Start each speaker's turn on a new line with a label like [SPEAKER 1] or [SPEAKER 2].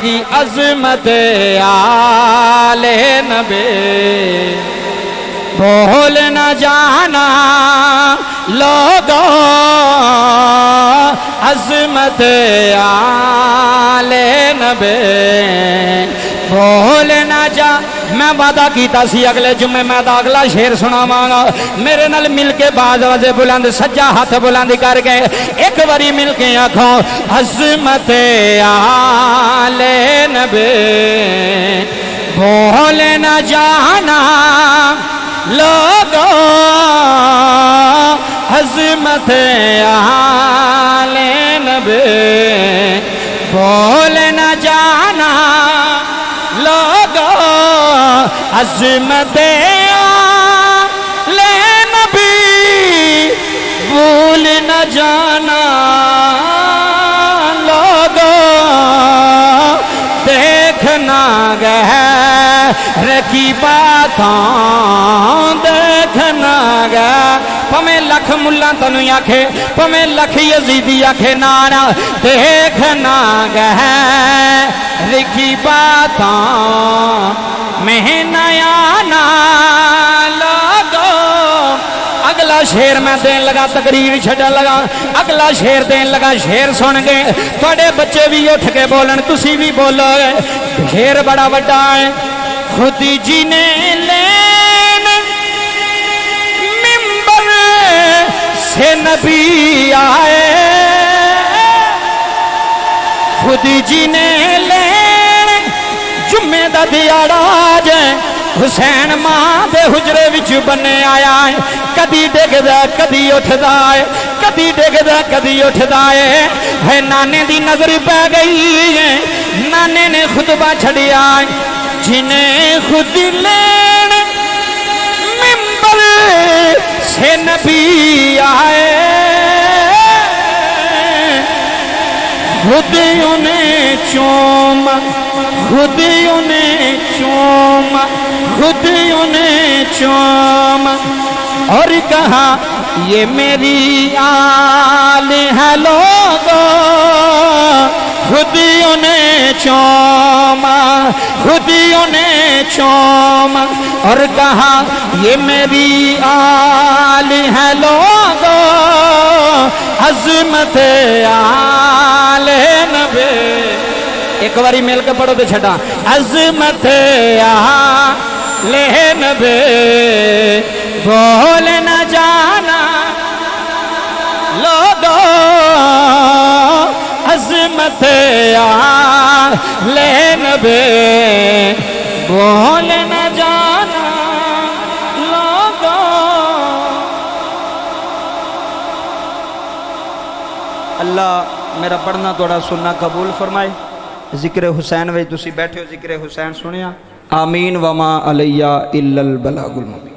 [SPEAKER 1] کی عظمت آلِ نبی بھول نہ جانا لوگوں عظمت آلِ نبی بھول نہ جا میں وعدہ کیتا سی اگلے جمعے میں دا اگلا شعر سناواں گا میرے نال مل کے بعد وجہ بلند سجا ہاتھ بلند کر کے ایک باری مل کے آکھو عظمت آلِ نبی بھول نہ جانا لوگوں عظمت آلِ نبی بھول نہ جانا لوگوں عظمت آلِ نبی بھول نہ جانا لوگوں دیکھنا غیر کی باتوں دیکھنا غیر پمیں لکھ ملہ تنو آکھے پمیں لکھ یزیدی آکھے نانا دیکھنا غیر کی باتوں میں نیانا لوگوں اگلا شعر میں دین لگا تقریر چھڑا لگا اگلا شعر دین لگا شعر سن گے توڑے بچے بھی اٹھ کے بولن تسی بھی بولو گے شعر بڑا بڑا ہے خود جی نے لین ممبر سے نبی آئے خود جی نے لین جمعہ دا دیاڑا جائے حسین ماں دے حجرے وچ بنے آیا ہے کدی ڈگ دا کدی اٹھ دا ہے کدی ڈگ دا کدی اٹھ دا ہے نانے دی نظر پہ گئی ہے نانے نے خطبہ چھڑیا ہے جنہیں خود لین ممبر سے نبی آئے خود انہیں چوما خود انہیں چوما خود انہیں چوما اور کہا یہ میری آل ہے لوگوں خود انہیں چوما خود انہیں چوما اور کہا یہ میری آل ہے لوگوں عظمت آلِ نبی ایک باری مل کے پڑھو تو چھٹا عظمت آلِ نبی بھول نہ جانا لوگوں عظمت آلِ نبی بھول نہ جانا لوگوں اللہ میرا پڑھنا توڑا سننا قبول فرمائے ذکر حسین وے تسی بیٹھے ہو ذکر حسین سنیا آمین وما علیہ الا البلاغ المبین